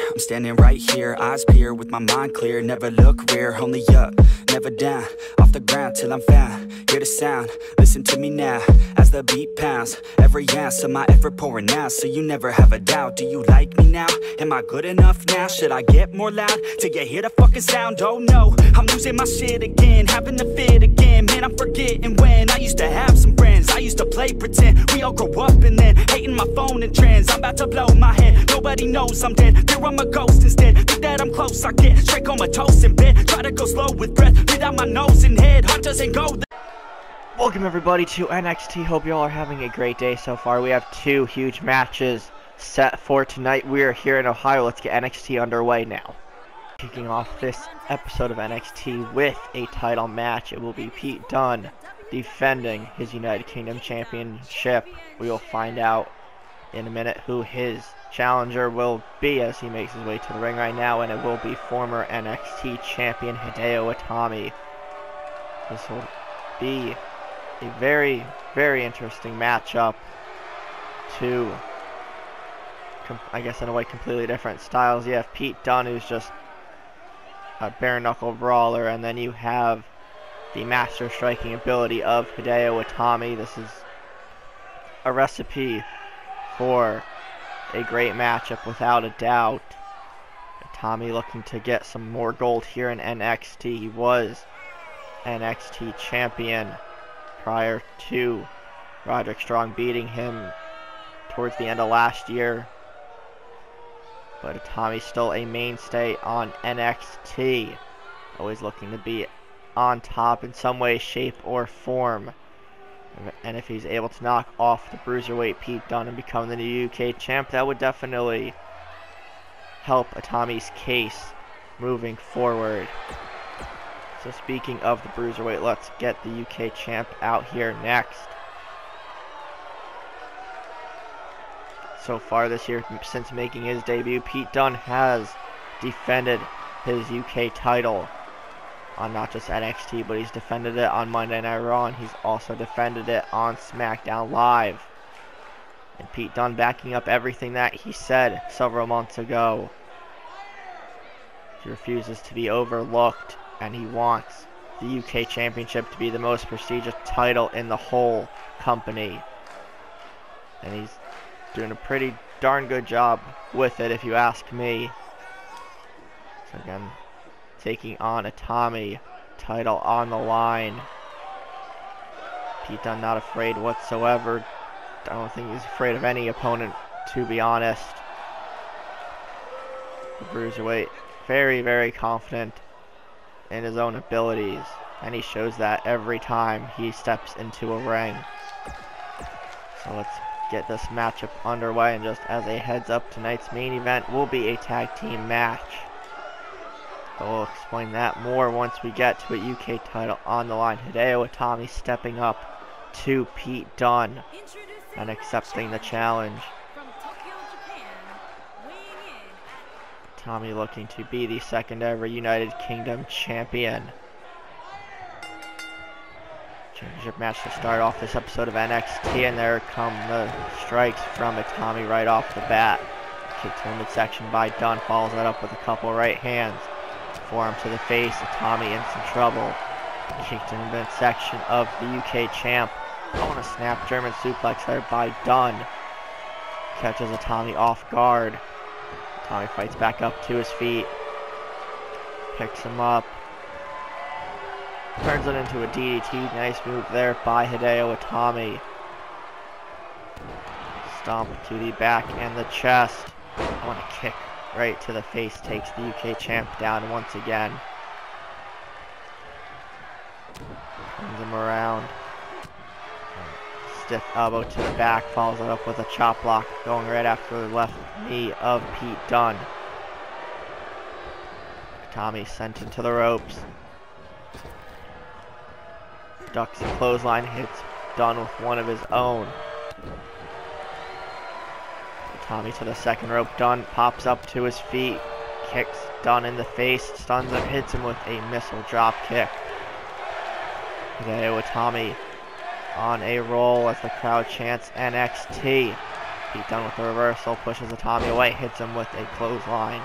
I'm standing right here, eyes peer with my mind clear. Never look rear, only up, never down. Off the ground till I'm found, hear the sound. Listen to me now, as the beat pounds. Every ounce of my effort pouring out, so you never have a doubt. Do you like me now? Am I good enough now? Should I get more loud till you hear the fucking sound? Oh no, I'm losing my shit again, having to fit again. Man, I'm forgetting when I used to have some friends. I used to play pretend, we all grow up and then hating my phone and trends. I'm about to blow my head, nobody knows I'm dead. Fear I'm a ghost instead, think that I'm close, I get straight comatose in bed. Try to go slow with breath, breathe out my nose and head. Heart doesn't go there. Welcome everybody to NXT. Hope you all are having a great day so far. We have two huge matches set for tonight. We are here in Ohio. Let's get NXT underway now. Kicking off this episode of NXT with a title match. It will be Pete Dunne defending his United Kingdom Championship. We will find out in a minute who his challenger will be as he makes his way to the ring right now, and it will be former NXT champion Hideo Itami. This will be a very, very interesting matchup. Two, I guess in a way, completely different styles. You have Pete Dunne, who's just a bare-knuckle brawler, and then you have the master striking ability of Hideo Itami. This is a recipe for a great matchup without a doubt. Itami looking to get some more gold here in NXT. He was NXT champion prior to Roderick Strong beating him towards the end of last year. But Itami's still a mainstay on NXT. Always looking to be on top in some way, shape, or form. And if he's able to knock off the Bruiserweight Pete Dunne and become the new UK champ, that would definitely help Itami's case moving forward. So speaking of the Bruiserweight, let's get the UK champ out here next. So far this year, since making his debut, Pete Dunne has defended his UK title on not just NXT, but he's defended it on Monday Night Raw, and he's also defended it on SmackDown Live. And Pete Dunne backing up everything that he said several months ago. He refuses to be overlooked, and he wants the UK Championship to be the most prestigious title in the whole company. And he's doing a pretty darn good job with it, if you ask me. So again, taking on Itami, title on the line. Pete Dunne not afraid whatsoever. I don't think he's afraid of any opponent, to be honest. The Bruiserweight, very, very confident in his own abilities, and he shows that every time he steps into a ring. So let's get this matchup underway, and just as a heads up, tonight's main event will be a tag team match. We'll explain that more once we get to a UK title on the line. Hideo Itami stepping up to Pete Dunne and accepting the challenge. Itami looking to be the second ever United Kingdom champion. Championship match to start off this episode of NXT, and there come the strikes from Itami right off the bat. Kick to the midsection by Dunne, follows that up with a couple right hands. Forearm to the face, Itami in some trouble. Kick to the midsection of the UK champ. On a snap German suplex there by Dunne. Catches Itami off guard. Itami fights back up to his feet. Picks him up. Turns it into a DDT. Nice move there by Hideo Itami. Stomp to the back and the chest. I want to kick right to the face. Takes the UK champ down once again. Turns him around. Stiff elbow to the back. Follows it up with a chop block. Going right after the left knee of Pete Dunne. Itami sent into the ropes. Ducks and clothesline, hits Dunne with one of his own. Itami to the second rope. Dunne pops up to his feet. Kicks Dunne in the face. Stuns him. Hits him with a missile drop kick. Hideo Itami on a roll as the crowd chants NXT. Pete Dunne with the reversal. Pushes Itami away. Hits him with a clothesline.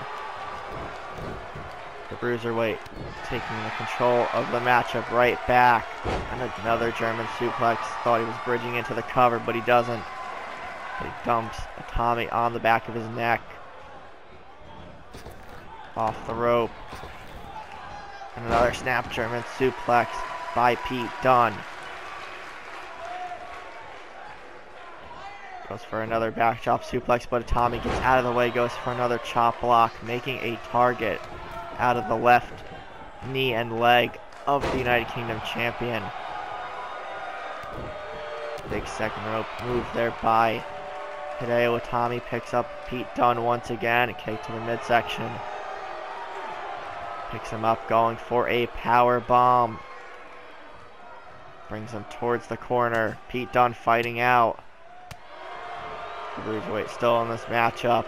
The Bruiserweight taking the control of the matchup right back. And another German suplex. Thought he was bridging into the cover, but he doesn't. He dumps Tommy on the back of his neck. Off the rope. And another snap German suplex by Pete Dunne. Goes for another back chop suplex, but Tommy gets out of the way, goes for another chop block, making a target out of the left knee and leg of the United Kingdom champion. Big second rope move there by Hideo Itami. Picks up Pete Dunne once again. A kick to the midsection. Picks him up, going for a power bomb. Brings him towards the corner. Pete Dunne fighting out. The Bruiserweight still in this matchup.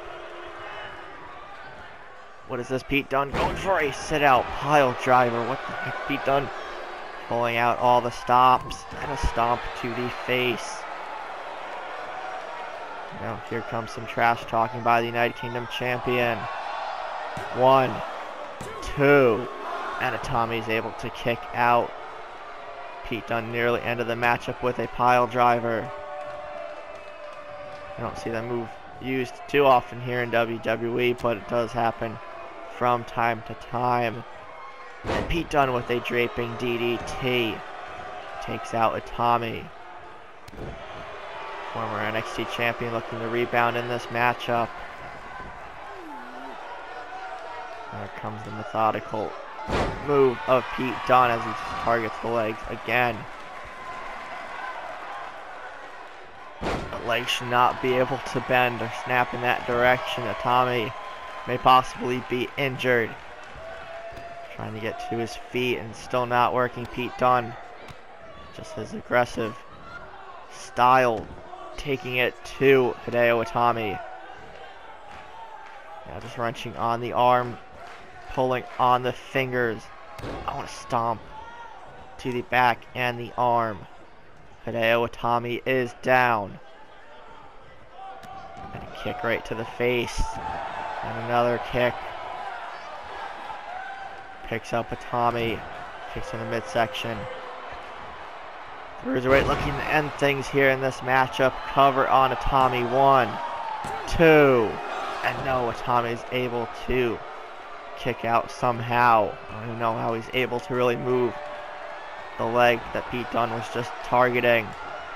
What is this? Pete Dunne going for a sit-out pile driver. What the heck? Pete Dunne pulling out all the stops and a stomp to the face. Now here comes some trash talking by the United Kingdom champion. 1, 2, and Itami's able to kick out. Pete Dunne nearly ended the matchup with a pile driver. I don't see that move used too often here in WWE, but it does happen from time to time. And Pete Dunne with a draping DDT takes out Itami. Former NXT champion looking to rebound in this matchup. There comes the methodical move of Pete Dunne as he targets the legs again. The legs should not be able to bend or snap in that direction. Itami may possibly be injured. Trying to get to his feet and still not working. Pete Dunne, just his aggressive style, taking it to Hideo Itami. Now just wrenching on the arm, pulling on the fingers. I want to stomp to the back and the arm. Hideo Itami is down. And a kick right to the face. And another kick. Picks up Itami. Kicks in the midsection. Bruiserweight looking to end things here in this matchup. Cover on Itami. 1, 2. And no, Itami's able to kick out somehow. I don't even know how he's able to really move the leg that Pete Dunne was just targeting.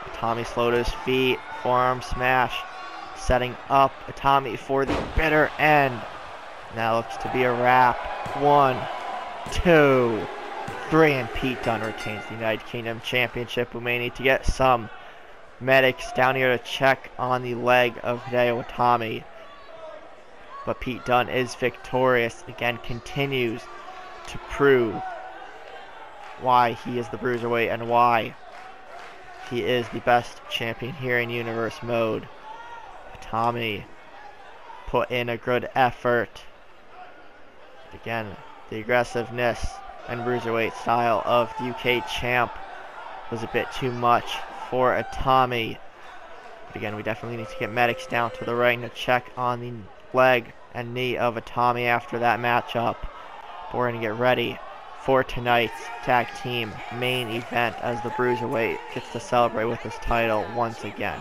Itami slow to his feet. Forearm smash. Setting up Itami for the bitter end. Now looks to be a wrap. 1, 2, 3, and Pete Dunne retains the United Kingdom Championship. We may need to get some medics down here to check on the leg of Hideo Itami. But Pete Dunne is victorious. Again, continues to prove why he is the Bruiserweight and why he is the best champion here in Universe Mode. Itami put in a good effort. Again, the aggressiveness and Bruiserweight style of the UK champ was a bit too much for Itami. But again, we definitely need to get medics down to the ring to check on the leg and knee of Itami after that matchup. But we're going to get ready for tonight's tag team main event as the Bruiserweight gets to celebrate with his title once again.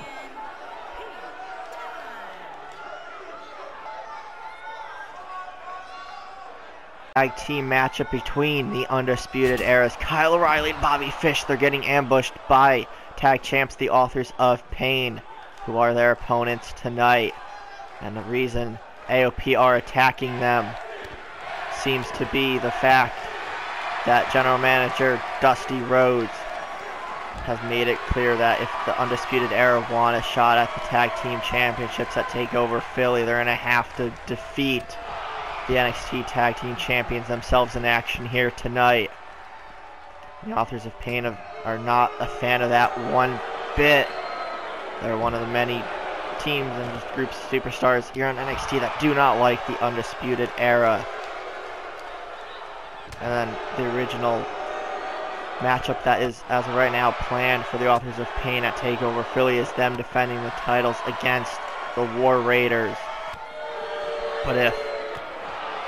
Tag team matchup between the Undisputed Era's Kyle O'Reilly and Bobby Fish. They're getting ambushed by tag champs, the Authors of Pain, who are their opponents tonight. And the reason AOP are attacking them seems to be the fact that General Manager Dusty Rhodes has made it clear that if the Undisputed Era want a shot at the tag team championships at TakeOver Philly, they're going to have to defeat the NXT Tag Team Champions themselves in action here tonight. The Authors of Pain are not a fan of that one bit. They're one of the many teams and just groups of superstars here on NXT that do not like the Undisputed Era. And then the original matchup that is, as of right now, planned for the Authors of Pain at TakeOver Philly is them defending the titles against the War Raiders. But if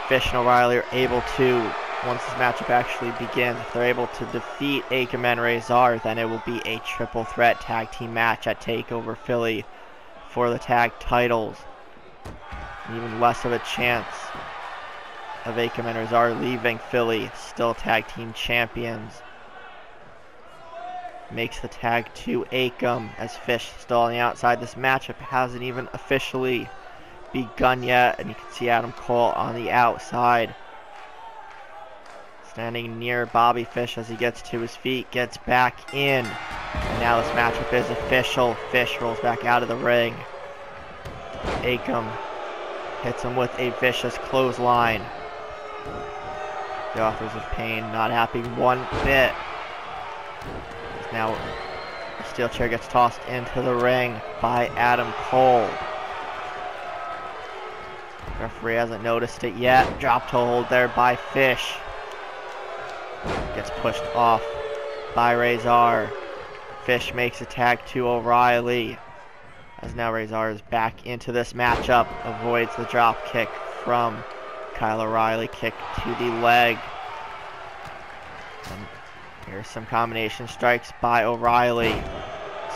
Fish and O'Reilly are able to, once this matchup actually begins, if they're able to defeat Akam and Razor, then it will be a triple threat tag team match at TakeOver Philly for the tag titles. Even less of a chance of Akam and Razor leaving Philly, still tag team champions. Makes the tag to Akam as Fish still on the outside. This matchup hasn't even officially begun yet, and you can see Adam Cole on the outside, standing near Bobby Fish as he gets to his feet, gets back in, and now this matchup is official. Fish rolls back out of the ring. Akam hits him with a vicious clothesline. The Authors of Pain not happy one bit. Now a steel chair gets tossed into the ring by Adam Cole. Referee hasn't noticed it yet. Drop toe hold there by Fish. Gets pushed off by Razor. Fish makes a tag to O'Reilly. As now Razor is back into this matchup. Avoids the drop kick from Kyle O'Reilly. Kick to the leg. And here's some combination strikes by O'Reilly.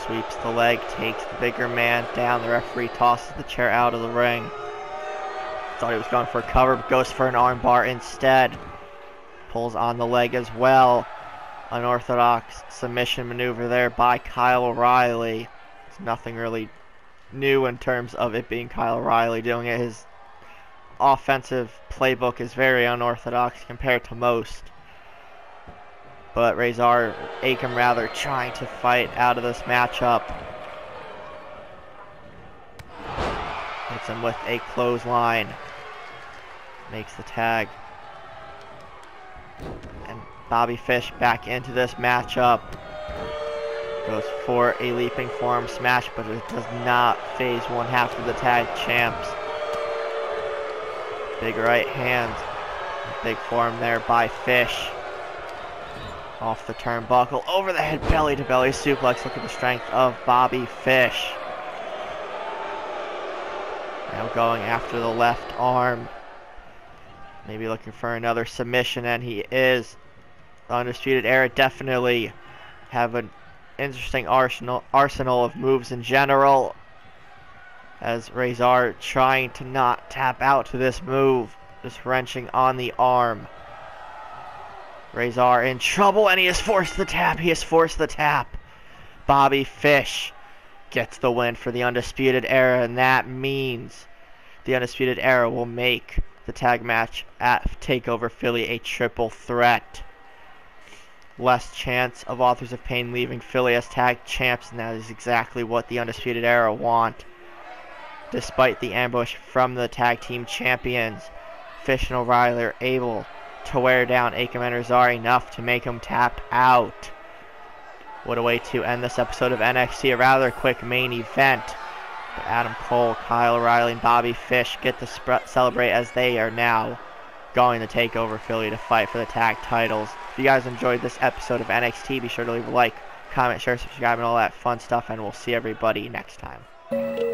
Sweeps the leg, takes the bigger man down. The referee tosses the chair out of the ring. Thought he was going for a cover, but goes for an armbar instead. Pulls on the leg as well. Unorthodox submission maneuver there by Kyle O'Reilly. It's nothing really new in terms of it being Kyle O'Reilly doing it. His offensive playbook is very unorthodox compared to most. But Razor, Akam rather, trying to fight out of this matchup. Hits him with a clothesline. Makes the tag. And Bobby Fish back into this matchup. Goes for a leaping forearm smash, but it does not phase one half of the tag champs. Big right hand. Big forearm there by Fish. Off the turnbuckle, over the head, belly to belly suplex. Look at the strength of Bobby Fish. Now going after the left arm. Maybe looking for another submission, and he is. The Undisputed Era definitely have an interesting arsenal of moves in general. As Razor trying to not tap out to this move. Just wrenching on the arm. Razor in trouble, and he has forced the tap. He has forced the tap. Bobby Fish gets the win for the Undisputed Era, and that means the Undisputed Era will make the tag match at TakeOver Philly a triple threat. Less chance of Authors of Pain leaving Philly as tag champs, and that is exactly what the Undisputed Era want. Despite the ambush from the tag team champions, Fish and O'Reilly are able to wear down Akam and Razor enough to make him tap out. What a way to end this episode of NXT, a rather quick main event. But Adam Cole, Kyle O'Reilly, and Bobby Fish get to celebrate as they are now going to take over Philly to fight for the tag titles. If you guys enjoyed this episode of NXT, be sure to leave a like, comment, share, subscribe, and all that fun stuff, and we'll see everybody next time.